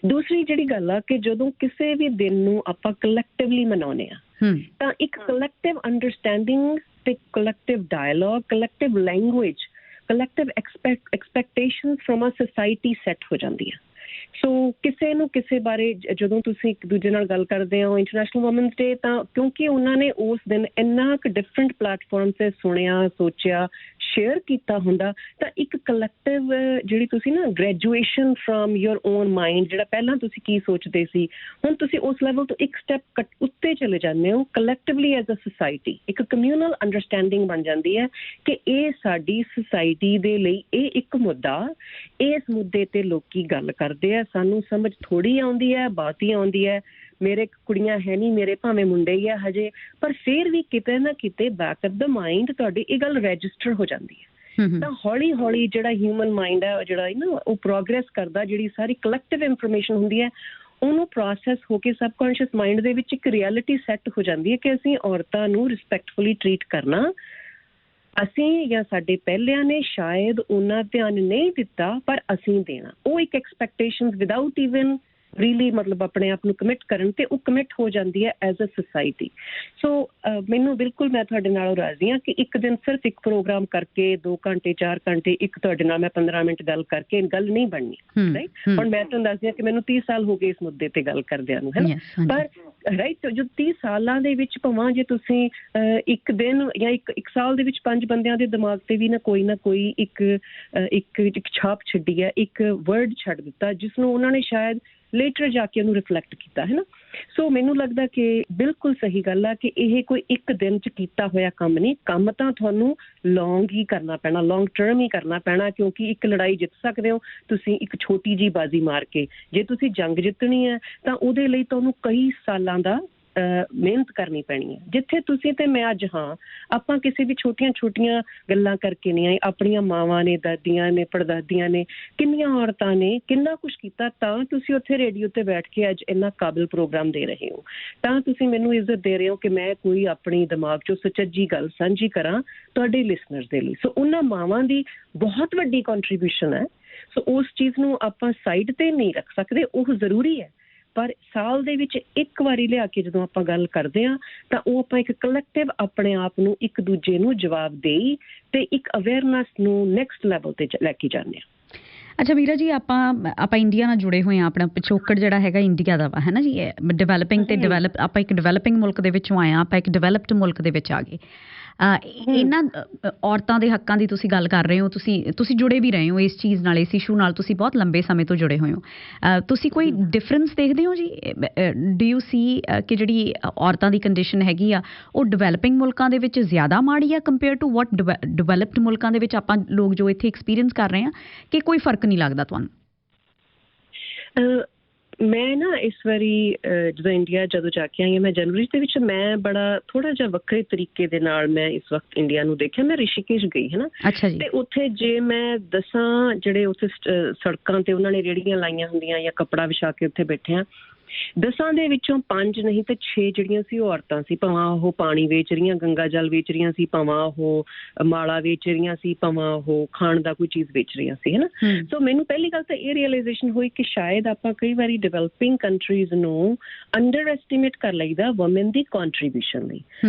ਦੂਸਰੀ ਜਿਹੜੀ ਗੱਲ ਆ ਕਿ ਜਦੋਂ ਕਿਸੇ ਵੀ ਦਿਨ ਨੂੰ ਆਪਾਂ ਕਲੈਕਟਿਵਲੀ ਮਨਾਉਂਦੇ ਆ ਤਾਂ ਇੱਕ ਕਲੈਕਟਿਵ ਅੰਡਰਸਟੈਂਡਿੰਗ ਤੇ collective dialogue, collective language, collective expectations from a society set ਹੋ ਜਾਂਦੀ ਹੈ। ਸੋ ਕਿਸੇ ਨੂੰ ਕਿਸੇ ਬਾਰੇ ਜਦੋਂ ਤੁਸੀਂ ਇੱਕ ਦੂਜੇ ਨਾਲ ਗੱਲ ਕਰਦੇ ਹੋ ਇੰਟਰਨੈਸ਼ਨਲ ਵੂਮਨਸ ਡੇ, ਤਾਂ ਕਿਉਂਕਿ ਉਹਨਾਂ ਨੇ ਉਸ ਦਿਨ ਇੰਨਾ ਕੁ ਡਿਫਰੈਂਟ ਪਲੇਟਫਾਰਮ ਤੇ ਸੁਣਿਆ, ਸੋਚਿਆ, ਸ਼ੇਅਰ ਕੀਤਾ ਹੁੰਦਾ, ਤਾਂ ਇੱਕ ਕਲੈਕਟਿਵ ਜਿਹੜੀ ਤੁਸੀਂ ਨਾ graduation from your own mind, ਜਿਹੜਾ ਪਹਿਲਾਂ ਤੁਸੀਂ ਕੀ ਸੋਚਦੇ ਸੀ ਹੁਣ ਤੁਸੀਂ ਉਸ ਲੈਵਲ ਤੋਂ ਇੱਕ ਸਟੈਪ ਉੱਤੇ ਚਲੇ ਜਾਂਦੇ ਹੋ। ਕਲੈਕਟਿਵਲੀ ਐਜ਼ ਅ ਸੁਸਾਇਟੀ ਇੱਕ ਕਮਿਊਨਲ ਅੰਡਰਸਟੈਂਡਿੰਗ ਬਣ ਜਾਂਦੀ ਹੈ ਕਿ ਇਹ ਸਾਡੀ ਸੁਸਾਇਟੀ ਦੇ ਲਈ ਇਹ ਇੱਕ ਮੁੱਦਾ, ਇਸ ਮੁੱਦੇ ਤੇ ਲੋਕੀ ਗੱਲ ਕਰਦੇ ਆ, ਸਾਨੂੰ ਸਮਝ ਥੋੜੀ ਆਉਂਦੀ ਹੈ, ਬਾਤ ਹੀ ਆਉਂਦੀ ਹੈ, ਮੇਰੇ ਕੁੜੀਆਂ ਹੈ ਨਹੀਂ, ਮੇਰੇ ਭਾਵੇਂ ਮੁੰਡੇ ਹੀ ਆ ਹਜੇ, ਪਰ ਫਿਰ ਵੀ ਕਿਤੇ ਨਾ ਕਿਤੇ ਬੈਕ ਆਫ ਦਾ ਮਾਈਂਡ ਤੁਹਾਡੀ ਇਹ ਗੱਲ ਰਜਿਸਟਰ ਹੋ ਜਾਂਦੀ ਹੈ। ਤਾਂ ਹੌਲੀ ਹੌਲੀ ਜਿਹੜਾ ਹਿਊਮਨ ਮਾਈਂਡ ਹੈ ਜਿਹੜਾ ਨਾ ਉਹ ਪ੍ਰੋਗਰੈਸ ਕਰਦਾ, ਜਿਹੜੀ ਸਾਰੀ ਕਲੈਕਟਿਵ ਇਨਫੋਰਮੇਸ਼ਨ ਹੁੰਦੀ ਹੈ ਉਹਨੂੰ ਪ੍ਰੋਸੈਸ ਹੋ ਕੇ ਸਬਕੌਂਸ਼ੀਅਸ ਮਾਈਂਡ ਦੇ ਵਿੱਚ ਇੱਕ ਰਿਐਲਿਟੀ ਸੈੱਟ ਹੋ ਜਾਂਦੀ ਹੈ ਕਿ ਅਸੀਂ ਔਰਤਾਂ ਨੂੰ ਰਿਸਪੈਕਟਫੁਲੀ ਟਰੀਟ ਕਰਨਾ, ਅਸੀਂ ਜਾਂ ਸਾਡੇ ਪਹਿਲਿਆਂ ਨੇ ਸ਼ਾਇਦ ਉਹਨਾਂ ਧਿਆਨ ਨਹੀਂ ਦਿੱਤਾ ਪਰ ਅਸੀਂ ਦੇਣਾ। ਉਹ ਇੱਕ ਐਕਸਪੈਕਟੇਸ਼ਨਸ ਵਿਦਆਊਟ ਈਵਨ ਰੀਲੀ ਮਤਲਬ ਆਪਣੇ ਆਪ ਨੂੰ ਕਮਿਟ ਕਰਨ ਤੇ ਉਹ ਕਮਿਟ ਹੋ ਜਾਂਦੀ ਹੈ ਐਜ਼ ਅ ਸੁਸਾਇਟੀ। ਸੋ ਮੈਨੂੰ ਬਿਲਕੁਲ ਮੈਂ ਤੁਹਾਡੇ ਨਾਲ ਰਾਜ਼ੀ ਹਾਂ ਕਿ ਇੱਕ ਦਿਨ ਸਿਰਫ ਇੱਕ ਪ੍ਰੋਗਰਾਮ ਕਰਕੇ 2 ਘੰਟੇ 4 ਘੰਟੇ ਇੱਕ ਤੁਹਾਡੇ ਨਾਲ ਮੈਂ 15 ਮਿੰਟ ਗੱਲ ਕਰਕੇ ਗੱਲ ਨਹੀਂ ਬਣਨੀ, ਰਾਈਟ। ਹੁਣ ਮੈਂ ਤੁਹਾਨੂੰ ਦੱਸਦੀ ਹਾਂ ਕਿ ਮੈਨੂੰ 30 ਸਾਲ ਹੋ ਗਏ ਇਸ ਮੁੱਦੇ ਤੇ ਗੱਲ ਕਰਦਿਆਂ ਨੂੰ, ਹੈ ਨਾ, ਪਰ ਰਾਈਟ ਜੋ 30 ਸਾਲਾਂ ਦੇ ਵਿੱਚ ਭਾਵੇਂ ਜੇ ਤੁਸੀਂ ਇੱਕ ਦਿਨ ਜਾਂ ਇੱਕ ਸਾਲ ਦੇ ਵਿੱਚ 5 ਬੰਦਿਆਂ ਦੇ ਦਿਮਾਗ ਤੇ ਵੀ ਨਾ ਕੋਈ ਇੱਕ ਛਾਪ ਛੱਡੀ ਹੈ, ਇੱਕ ਵਰਡ ਛੱਡ ਦਿੱਤਾ ਜਿਸ ਨੂੰ ਉਹਨਾਂ ਨੇ ਸ਼ਾਇਦ ਲੇਟਰ ਜਾ ਕੇ ਉਹਨੂੰ ਰਿਫਲੈਕਟ ਕੀਤਾ, ਹੈ ਨਾ। ਸੋ ਮੈਨੂੰ ਲੱਗਦਾ ਕਿ ਬਿਲਕੁਲ ਸਹੀ ਗੱਲ ਆ ਕਿ ਇਹ ਕੋਈ ਇੱਕ ਦਿਨ 'ਚ ਕੀਤਾ ਹੋਇਆ ਕੰਮ ਨਹੀਂ, ਕੰਮ ਤਾਂ ਤੁਹਾਨੂੰ ਲੌਂਗ ਹੀ ਕਰਨਾ ਪੈਣਾ, ਲੌਂਗ ਟਰਮ ਹੀ ਕਰਨਾ ਪੈਣਾ, ਕਿਉਂਕਿ ਇੱਕ ਲੜਾਈ ਜਿੱਤ ਸਕਦੇ ਹੋ ਤੁਸੀਂ ਇੱਕ ਛੋਟੀ ਜਿਹੀ ਬਾਜ਼ੀ ਮਾਰ ਕੇ। ਜੇ ਤੁਸੀਂ ਜੰਗ ਜਿੱਤਣੀ ਹੈ ਤਾਂ ਉਹਦੇ ਲਈ ਤੁਹਾਨੂੰ ਕਈ ਸਾਲਾਂ ਦਾ ਮਿਹਨਤ ਕਰਨੀ ਪੈਣੀ ਹੈ। ਜਿੱਥੇ ਤੁਸੀਂ ਤੇ ਮੈਂ ਅੱਜ ਹਾਂ, ਆਪਾਂ ਕਿਸੇ ਵੀ ਛੋਟੀਆਂ ਗੱਲਾਂ ਕਰਕੇ ਨਹੀਂ ਆਏ। ਆਪਣੀਆਂ ਮਾਵਾਂ ਨੇ, ਦਾਦੀਆਂ ਨੇ, ਪੜਦਾਦੀਆਂ ਨੇ, ਕਿੰਨੀਆਂ ਔਰਤਾਂ ਨੇ ਕਿੰਨਾ ਕੁਛ ਕੀਤਾ ਤਾਂ ਤੁਸੀਂ ਉੱਥੇ ਰੇਡੀਓ ਤੇ ਬੈਠ ਕੇ ਅੱਜ ਇੰਨਾ ਕਾਬਿਲ ਪ੍ਰੋਗਰਾਮ ਦੇ ਰਹੇ ਹੋ, ਤਾਂ ਤੁਸੀਂ ਮੈਨੂੰ ਇੱਜ਼ਤ ਦੇ ਰਹੇ ਹੋ ਕਿ ਮੈਂ ਕੋਈ ਆਪਣੀ ਦਿਮਾਗ 'ਚੋਂ ਸੁਚੱਜੀ ਗੱਲ ਸਾਂਝੀ ਕਰਾਂ ਤੁਹਾਡੇ ਲਿਸਨਰਸ ਦੇ ਲਈ। ਸੋ ਉਹਨਾਂ ਮਾਵਾਂ ਦੀ ਬਹੁਤ ਵੱਡੀ ਕੰਟਰੀਬਿਊਸ਼ਨ ਹੈ। ਸੋ ਉਸ ਚੀਜ਼ ਨੂੰ ਆਪਾਂ ਸਾਈਡ ਤੇ ਨਹੀਂ ਰੱਖ ਸਕਦੇ, ਉਹ ਜ਼ਰੂਰੀ ਹੈ, ਪਰ ਸਾਲ ਦੇ ਵਿੱਚ ਇੱਕ ਵਾਰੀ ਲਿਆ ਕੇ ਜਦੋਂ ਆਪਾਂ ਗੱਲ ਕਰਦੇ ਹਾਂ ਤਾਂ ਉਹ ਆਪਾਂ ਇੱਕ ਕਲੈਕਟਿਵ ਆਪਣੇ ਆਪ ਨੂੰ ਇੱਕ ਦੂਜੇ ਨੂੰ ਜਵਾਬਦੇਹੀ ਤੇ ਇੱਕ ਅਵੇਅਰਨੈਸ ਨੂੰ ਨੈਕਸਟ ਲੈਵਲ ਤੇ ਲੈ ਕੇ ਜਾਂਦੇ ਹਾਂ। ਅੱਛਾ ਮੀਰਾ ਜੀ, ਆਪਾਂ ਇੰਡੀਆ ਨਾਲ ਜੁੜੇ ਹੋਏ ਹਾਂ, ਆਪਣਾ ਪਿਛੋਕੜ ਜਿਹੜਾ ਹੈਗਾ ਇੰਡੀਆ ਦਾ ਵਾ, ਹੈ ਨਾ ਜੀ। ਡਿਵੈਲਪਿੰਗ ਤੇ ਆਪਾਂ ਇੱਕ ਡਿਵੈਲਪਿੰਗ ਮੁਲਕ ਦੇ ਵਿੱਚੋਂ ਆਏ ਹਾਂ, ਆਪਾਂ ਇੱਕ ਡਿਵੈਲਪਡ ਮੁਲਕ ਦੇ ਵਿੱਚ ਆ ਗਏ। ਇਹਨਾਂ ਔਰਤਾਂ ਦੇ ਹੱਕਾਂ ਦੀ ਤੁਸੀਂ ਗੱਲ ਕਰ ਰਹੇ ਹੋ, ਤੁਸੀਂ ਜੁੜੇ ਵੀ ਰਹੇ ਹੋ ਇਸ ਚੀਜ਼ ਨਾਲ, ਇਸ ਇਸ਼ੂ ਨਾਲ ਤੁਸੀਂ ਬਹੁਤ ਲੰਬੇ ਸਮੇਂ ਤੋਂ ਜੁੜੇ ਹੋਏ ਹੋ। ਤੁਸੀਂ ਕੋਈ ਡਿਫਰੈਂਸ ਦੇਖਦੇ ਹੋ ਜੀ? ਡੂ ਯੂ ਸੀ ਕਿ ਜਿਹੜੀ ਔਰਤਾਂ ਦੀ ਕੰਡੀਸ਼ਨ ਹੈਗੀ ਆ ਉਹ ਡਿਵੈਲਪਿੰਗ ਮੁਲਕਾਂ ਦੇ ਵਿੱਚ ਜ਼ਿਆਦਾ ਮਾੜੀ ਆ ਕੰਪੇਅਰ ਟੂ ਵਾਟ ਡਿਵੈਲਪਡ ਮੁਲਕਾਂ ਦੇ ਵਿੱਚ ਆਪਾਂ ਲੋਕ ਜੋ ਇੱਥੇ ਐਕਸਪੀਰੀਅੰਸ ਕਰ ਰਹੇ ਹਾਂ, ਕਿ ਕੋਈ ਫਰਕ ਨਹੀਂ ਲੱਗਦਾ ਤੁਹਾਨੂੰ? ਮੈਂ ਨਾ ਇਸ ਵਾਰੀ ਜਦੋਂ ਇੰਡੀਆ ਜਾ ਕੇ ਆਈ ਹਾਂ, ਮੈਂ ਜਨਵਰੀ ਦੇ ਵਿੱਚ ਮੈਂ ਬੜਾ ਥੋੜਾ ਜਿਹਾ ਵੱਖਰੇ ਤਰੀਕੇ ਦੇ ਨਾਲ ਮੈਂ ਇਸ ਵਕਤ ਇੰਡੀਆ ਨੂੰ ਦੇਖਿਆ। ਮੈਂ ਰਿਸ਼ੀਕੇਸ਼ ਗਈ, ਹੈ ਨਾ। ਅੱਛਾ ਜੀ। ਤੇ ਉੱਥੇ ਜੇ ਮੈਂ ਦੱਸਾਂ ਜਿਹੜੇ ਉੱਥੇ ਸੜਕਾਂ ਤੇ ਉਹਨਾਂ ਨੇ ਰੇਹੜੀਆਂ ਲਾਈਆਂ ਹੁੰਦੀਆਂ ਜਾਂ ਕੱਪੜਾ ਵਿਛਾ ਕੇ ਉੱਥੇ ਬੈਠੇ ਆ, 10 ਦੇ ਵਿੱਚੋਂ 5 ਨਹੀਂ ਤੇ 6 ਜਿਹੜੀਆਂ ਸੀ ਉਹ ਔਰਤਾਂ ਸੀ। ਭਾਵੇਂ ਉਹ ਪਾਣੀ ਵੇਚ ਰਹੀਆਂ, ਗੰਗਾ ਜਲ ਵੇਚ ਰਹੀਆਂ ਸੀ, ਭਾਵੇਂ ਉਹ ਮਾਲਾ ਵੇਚ ਰਹੀਆਂ ਸੀ, ਭਾਵੇਂ ਉਹ ਖਾਣ ਦਾ ਕੋਈ ਚੀਜ਼ ਵੇਚ ਰਹੀਆਂ ਸੀ, ਹੈ ਨਾ। ਸੋ ਮੈਨੂੰ ਪਹਿਲੀ ਗੱਲ ਤਾਂ ਇਹ ਰੀਅਲਾਈਜੇਸ਼ਨ ਹੋਈ ਕਿ ਸ਼ਾਇਦ ਆਪਾਂ ਕਈ ਵਾਰੀ ਡਿਵੈਲਪਿੰਗ ਕੰਟਰੀਜ਼ ਨੂੰ ਅੰਡਰ ਐਸਟੀਮੇਟ ਕਰ ਲਈਦਾ ਵੂਮਨ ਦੀ ਕੰਟਰੀਬਿਊਸ਼ਨ ਲਈ।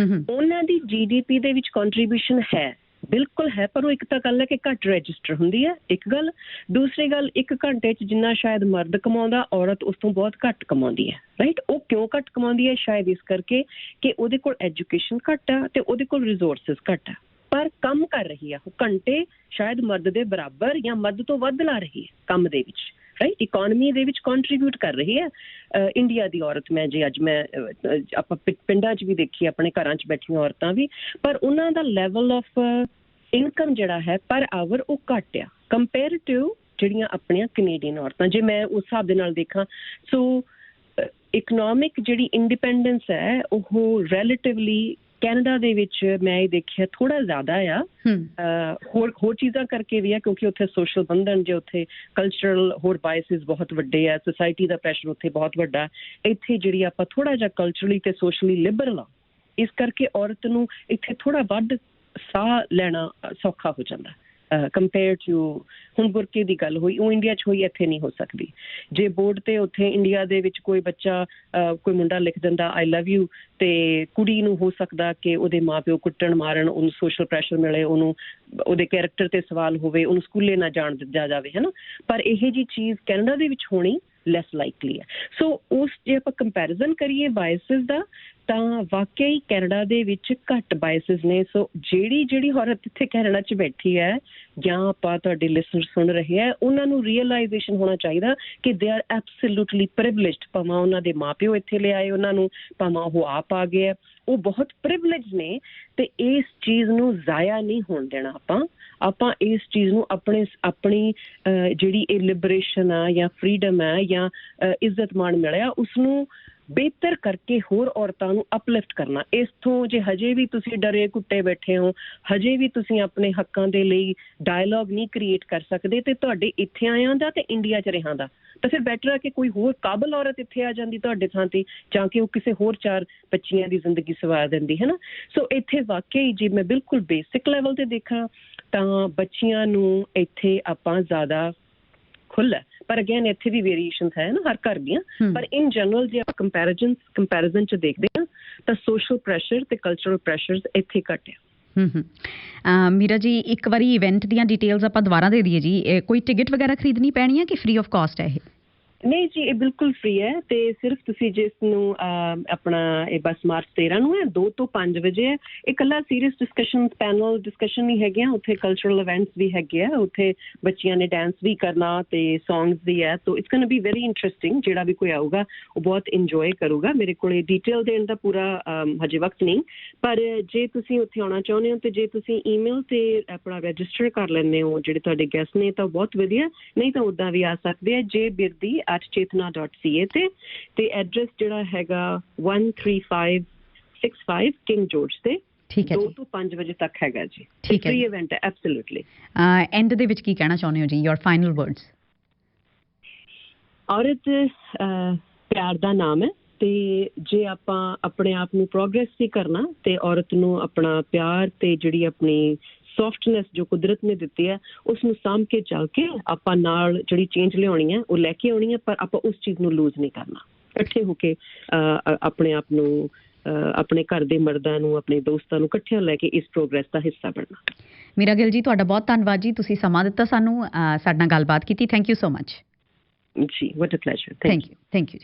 ਉਹਨਾਂ ਦੀ GDP ਦੇ ਵਿੱਚ ਕੰਟਰੀਬਿਊਸ਼ਨ ਹੈ, ਬਿਲਕੁਲ ਹੈ, ਪਰ ਉਹ ਇੱਕ ਤਾਂ ਗੱਲ ਹੈ ਕਿ ਘੱਟ ਰਜਿਸਟਰ ਹੁੰਦੀ ਹੈ, ਇੱਕ ਗੱਲ। ਦੂਸਰੀ ਗੱਲ, 1 ਘੰਟੇ 'ਚ ਜਿੰਨਾ ਸ਼ਾਇਦ ਮਰਦ ਕਮਾਉਂਦਾ, ਔਰਤ ਉਸ ਤੋਂ ਬਹੁਤ ਘੱਟ ਕਮਾਉਂਦੀ ਹੈ, ਰਾਈਟ। ਉਹ ਕਿਉਂ ਘੱਟ ਕਮਾਉਂਦੀ ਹੈ? ਸ਼ਾਇਦ ਇਸ ਕਰਕੇ ਕਿ ਉਹਦੇ ਕੋਲ ਐਜੂਕੇਸ਼ਨ ਘੱਟ ਆ ਤੇ ਉਹਦੇ ਕੋਲ ਰਿਸੋਰਸਿਸ ਘੱਟ ਆ, ਪਰ ਕੰਮ ਕਰ ਰਹੀ ਆ ਉਹ ਘੰਟੇ ਸ਼ਾਇਦ ਮਰਦ ਦੇ ਬਰਾਬਰ ਜਾਂ ਮਰਦ ਤੋਂ ਵੱਧ ਲਾ ਰਹੀ ਹੈ ਕੰਮ ਦੇ ਵਿੱਚ, ਰਾਈਟ। ਇਕੋਨਮੀ ਦੇ ਵਿੱਚ ਕੰਟਰੀਬਿਊਟ ਕਰ ਰਹੀ ਹੈ ਇੰਡੀਆ ਦੀ ਔਰਤ। ਮੈਂ ਜੇ ਅੱਜ ਮੈਂ ਆਪਾਂ ਪਿੰਡਾਂ 'ਚ ਵੀ ਦੇਖੀ, ਆਪਣੇ ਘਰਾਂ 'ਚ ਬੈਠੀਆਂ ਔਰਤਾਂ ਵੀ, ਪਰ ਉਹਨਾਂ ਦਾ ਲੈਵਲ ਆਫ ਇਨਕਮ ਜਿਹੜਾ ਹੈ ਪਰ ਆਵਰ ਉਹ ਘੱਟ ਆ ਕੰਪੇਅਰ ਟੂ ਜਿਹੜੀਆਂ ਆਪਣੀਆਂ ਕੈਨੇਡੀਅਨ ਔਰਤਾਂ। ਜੇ ਮੈਂ ਉਸ ਹਿਸਾਬ ਦੇ ਨਾਲ ਦੇਖਾਂ ਸੋ ਇਕਨੋਮਿਕ ਜਿਹੜੀ ਇੰਡੀਪੈਂਡੈਂਸ ਹੈ ਉਹ ਰਿਲੇਟਿਵਲੀ ਕੈਨੇਡਾ ਦੇ ਵਿੱਚ ਮੈਂ ਇਹ ਦੇਖਿਆ ਥੋੜਾ ਜ਼ਿਆਦਾ ਆ। ਹੋਰ ਚੀਜ਼ਾਂ ਕਰਕੇ ਵੀ ਆ ਕਿਉਂਕਿ ਉੱਥੇ ਸੋਸ਼ਲ ਬੰਧਨ ਜੇ ਉੱਥੇ ਕਲਚਰਲ ਹੋਰ ਬਾਇਸਿਸ ਬਹੁਤ ਵੱਡੇ ਆ, ਸੋਸਾਇਟੀ ਦਾ ਪ੍ਰੈਸ਼ਰ ਉੱਥੇ ਬਹੁਤ ਵੱਡਾ। ਇੱਥੇ ਜਿਹੜੀ ਆਪਾਂ ਥੋੜਾ ਜਿਹਾ ਕਲਚਰਲੀ ਤੇ ਸੋਸ਼ਲੀ ਲਿਬਰਲ ਆ, ਇਸ ਕਰਕੇ ਔਰਤ ਨੂੰ ਇੱਥੇ ਥੋੜਾ ਵੱਧ ਸਾਹ ਲੈਣਾ ਸੌਖਾ ਹੋ ਜਾਂਦਾ ਕੰਪੇਅਰ ਟੂ ਹੁਣ ਬੁਰਕੇ ਦੀ ਗੱਲ ਹੋਈ ਉਹ ਇੰਡੀਆ 'ਚ ਹੋਈ, ਇੱਥੇ ਨਹੀਂ ਹੋ ਸਕਦੀ। ਜੇ ਬੋਰਡ ਤੇ ਉੱਥੇ ਇੰਡੀਆ ਦੇ ਵਿੱਚ ਕੋਈ ਬੱਚਾ ਕੋਈ ਮੁੰਡਾ ਲਿਖ ਦਿੰਦਾ ਆਈ ਲਵ ਯੂ ਤੇ ਕੁੜੀ ਨੂੰ ਹੋ ਸਕਦਾ ਕਿ ਉਹਦੇ ਮਾਪਿਓ ਕੁੱਟਣ ਮਾਰਨ, ਉਹਨੂੰ ਸੋਸ਼ਲ ਪ੍ਰੈਸ਼ਰ ਮਿਲੇ, ਉਹਨੂੰ ਉਹਦੇ ਕੈਰੈਕਟਰ ਤੇ ਸਵਾਲ ਹੋਵੇ, ਉਹਨੂੰ ਸਕੂਲੇ ਨਾ ਜਾਣ ਦਿੱਤਾ ਜਾਵੇ, ਹੈ ਨਾ। ਪਰ ਇਹ ਜੀ ਚੀਜ਼ ਕੈਨੇਡਾ ਦੇ ਵਿੱਚ ਹੋਣੀ ਲੈਸ ਲਾਈਕਲੀ ਹੈ। ਸੋ ਉਸ ਜੇ ਆਪਾਂ ਕੰਪੈਰੀਜ਼ਨ ਕਰੀਏ ਬਾਇਸਿਸ ਦਾ ਤਾਂ ਵਾਕਈ ਕੈਨੇਡਾ ਦੇ ਵਿੱਚ ਘੱਟ ਬਾਇਸਿਸ ਨੇ। ਸੋ ਜਿਹੜੀ ਔਰਤ ਇੱਥੇ ਕੈਨੇਡਾ 'ਚ ਬੈਠੀ ਹੈ ਜਾਂ ਆਪਾਂ ਤੁਹਾਡੇ ਲਿਸਨਰ ਸੁਣ ਰਹੇ ਹੈ ਉਹਨਾਂ ਨੂੰ ਰੀਅਲਾਈਜ਼ੇਸ਼ਨ ਹੋਣਾ ਚਾਹੀਦਾ ਕਿ ਦੇ ਆਰ ਐਬਸੋਲੂਟਲੀ ਪ੍ਰਿਵਿਲੇਜਡ। ਭਾਵੇਂ ਉਹਨਾਂ ਦੇ ਮਾਪਿਓ ਇੱਥੇ ਲਿਆਏ ਉਹਨਾਂ ਨੂੰ, ਭਾਵੇਂ ਉਹ ਆਪ ਆ ਗਏ, ਉਹ ਬਹੁਤ ਪ੍ਰਿਵਿਲੇਜ ਨੇ ਤੇ ਇਸ ਚੀਜ਼ ਨੂੰ ਜ਼ਾਇਆ ਨਹੀਂ ਹੋਣ ਦੇਣਾ। ਆਪਾਂ ਇਸ ਚੀਜ਼ ਨੂੰ ਆਪਣੀ ਜਿਹੜੀ ਇਹ ਲਿਬਰੇਸ਼ਨ ਆ ਜਾਂ ਫਰੀडम ਹੈ ਜਾਂ ਇੱਜ਼ਤ ਮਾਣ ਮਿਲਿਆ ਉਸਨੂੰ ਬਿਹਤਰ ਕਰਕੇ ਹੋਰ ਔਰਤਾਂ ਨੂੰ ਅਪਲਿਫਟ ਕਰਨਾ। ਇਸ ਤੋਂ ਜੇ ਹਜੇ ਵੀ ਤੁਸੀਂ ਡਰੇ ਘੁੱਟੇ ਬੈਠੇ ਹੋ, ਹਜੇ ਵੀ ਤੁਸੀਂ ਆਪਣੇ ਹੱਕਾਂ ਦੇ ਲਈ ਡਾਇਲੌਗ ਨਹੀਂ ਕ੍ਰੀਏਟ ਕਰ ਸਕਦੇ ਤੇ ਤੁਹਾਡੇ ਇੱਥੇ ਆਇਆਂ ਦਾ ਤੇ ਇੰਡੀਆ 'ਚ ਰਹਿਣ ਦਾ ਤਾਂ ਫਿਰ ਬੈਟਰ ਹੈ ਕਿ ਕੋਈ ਹੋਰ ਕਾਬਲ ਔਰਤ ਇੱਥੇ ਆ ਜਾਂਦੀ ਤੁਹਾਡੇ ਥਾਂ ਤੇ ਜਾਂ ਕਿ ਉਹ ਕਿਸੇ ਹੋਰ 4 ਬੱਚੀਆਂ ਦੀ ਜ਼ਿੰਦਗੀ ਸਵਾਰ ਦਿੰਦੀ ਹੈ ਨਾ। ਸੋ ਇੱਥੇ ਵਾਕਈ ਜੇ ਮੈਂ ਬਿਲਕੁਲ ਬੇਸਿਕ ਲੈਵਲ ਤੇ ਦੇਖਾਂ ਤਾਂ ਬੱਚੀਆਂ ਨੂੰ ਇੱਥੇ ਆਪਾਂ ਜ਼ਿਆਦਾ ਖੁੱਲ੍ਹ ਪਰ ਅਗੇਨ ਇੱਥੇ ਵੀ ਵੇਰੀਏਸ਼ਨਸ ਹੈ ਨਾ ਹਰ ਘਰ ਦੀਆਂ, ਪਰ ਇਨ ਜਨਰਲ ਜੇ ਆਪਾਂ ਕੰਪੈਰੀਜ਼ਨ 'ਚ ਦੇਖਦੇ ਹਾਂ ਤਾਂ ਸੋਸ਼ਲ ਪ੍ਰੈਸ਼ਰ ਤੇ ਕਲਚਰਲ ਪ੍ਰੈਸ਼ਰਸ ਇੱਥੇ ਘੱਟ ਆ। ਮੀਰਾ ਜੀ ਇੱਕ ਵਾਰੀ ਇਵੈਂਟ ਦੀਆਂ ਡਿਟੇਲਸ ਆਪਾਂ ਦੁਬਾਰਾ ਦੇ ਦਈਏ ਜੀ, ਕੋਈ ਟਿਕਟ ਵਗੈਰਾ ਖਰੀਦਣੀ ਪੈਣੀ ਹੈ ਕਿ ਫ੍ਰੀ ਆਫ ਕਾਸਟ ਹੈ ਇਹ? ਨਹੀਂ ਜੀ ਇਹ ਬਿਲਕੁਲ ਫ੍ਰੀ ਹੈ ਤੇ ਸਿਰਫ ਤੁਸੀਂ ਜਿਸ ਨੂੰ ਆਪਣਾ ਇਹ ਬਸ ਮਾਰਚ 13 ਨੂੰ ਹੈ 2 ਤੋਂ 5 ਵਜੇ ਹੈ। ਇਹ ਇਕੱਲਾ ਸੀਰੀਅਸ ਡਿਸਕਸ਼ਨ ਪੈਨਲ ਡਿਸਕਸ਼ਨ ਨਹੀਂ ਹੈਗੇ ਆ, ਉੱਥੇ ਕਲਚਰਲ ਇਵੈਂਟਸ ਵੀ ਹੈਗੇ ਆ, ਉੱਥੇ ਬੱਚਿਆਂ ਨੇ ਡਾਂਸ ਵੀ ਕਰਨਾ ਤੇ ਸੌਂਗਸ ਵੀ ਹੈ। ਤੋ it's going to be very interesting. ਜਿਹੜਾ ਵੀ ਕੋਈ ਆਊਗਾ ਉਹ ਬਹੁਤ ਇੰਜੋਏ ਕਰੂਗਾ। ਮੇਰੇ ਕੋਲ ਡਿਟੇਲ ਦੇਣ ਦਾ ਪੂਰਾ ਹਜੇ ਵਕਤ ਨਹੀਂ, ਪਰ ਜੇ ਤੁਸੀਂ ਉੱਥੇ ਆਉਣਾ ਚਾਹੁੰਦੇ ਹੋ ਤੇ ਜੇ ਤੁਸੀਂ ਈਮੇਲ ਤੇ ਆਪਣਾ ਰਜਿਸਟਰ ਕਰ ਲੈਂਦੇ ਹੋ ਜਿਹੜੇ ਤੁਹਾਡੇ ਗੈਸਟ ਨੇ ਤਾਂ ਬਹੁਤ ਵਧੀਆ, ਨਹੀਂ ਤਾਂ ਉੱਦਾਂ ਵੀ ਆ ਸਕਦੇ ਆ jbirdi@chetna.ca ਤੇ ਐਡਰੈਸ ਜਿਹੜਾ ਹੈਗਾ 13565 ਕਿੰਗ ਜੋਰਜ ਤੇ 2 ਤੋਂ 5 ਵਜੇ ਤੱਕ ਹੈਗਾ ਜੀ। ਠੀਕ ਹੈ, ਫ੍ਰੀ ਇਵੈਂਟ ਹੈ ਐਬਸੋਲੂਟਲੀ। ਐਂਡ ਦੇ ਵਿੱਚ ਕੀ ਕਹਿਣਾ ਚਾਹੁੰਦੇ ਹੋ ਜੀ, ਯੋਰ ਫਾਈਨਲ ਵਰਡਸ? ਔਰਤ ਪਿਆਰ ਦਾ ਨਾਮ ਹੈ ਤੇ ਜੇ ਆਪਾਂ ਆਪਣੇ ਆਪ ਨੂੰ ਪ੍ਰੋਗਰੈਸ ਵੀ ਕਰਨਾ ਤੇ ਔਰਤ ਨੂੰ ਆਪਣਾ ਪਿਆਰ ਤੇ ਜਿਹੜੀ ਆਪਣੀ ਸੌਫਟਨੈਸ ਜੋ ਕੁਦਰਤ ਨੇ ਦਿੱਤੀ ਹੈ ਉਸ ਨੂੰ ਸਾਂਭ ਕੇ ਚੱਲ ਕੇ ਆਪਾਂ ਨਾਲ ਜਿਹੜੀ ਚੇਂਜ ਲਿਆਉਣੀ ਹੈ ਉਹ ਲੈ ਕੇ ਆਉਣੀ ਹੈ, ਪਰ ਆਪਾਂ ਉਸ ਚੀਜ਼ ਨੂੰ ਲੂਜ਼ ਨਹੀਂ ਕਰਨਾ। ਇਕੱਠੇ ਹੋ ਕੇ ਆਪਣੇ ਆਪ ਨੂੰ ਆਪਣੇ ਘਰ ਦੇ ਮਰਦਾਂ ਨੂੰ ਆਪਣੇ ਦੋਸਤਾਂ ਨੂੰ ਇਕੱਠਿਆਂ ਲੈ ਕੇ ਇਸ ਪ੍ਰੋਗਰੈਸ ਦਾ ਹਿੱਸਾ ਬਣਨਾ। ਮੀਰਾ ਗਿੱਲ ਜੀ ਤੁਹਾਡਾ ਬਹੁਤ ਧੰਨਵਾਦ ਜੀ, ਤੁਸੀਂ ਸਮਾਂ ਦਿੱਤਾ ਸਾਨੂੰ, ਸਾਡੇ ਨਾਲ ਗੱਲਬਾਤ ਕੀਤੀ। ਥੈਂਕ ਯੂ ਸੋ ਮਚ ਜੀ। ਵਾਟ ਅ ਪਲੇਜ਼ਰ। ਥੈਂਕ ਯੂ ਜੀ।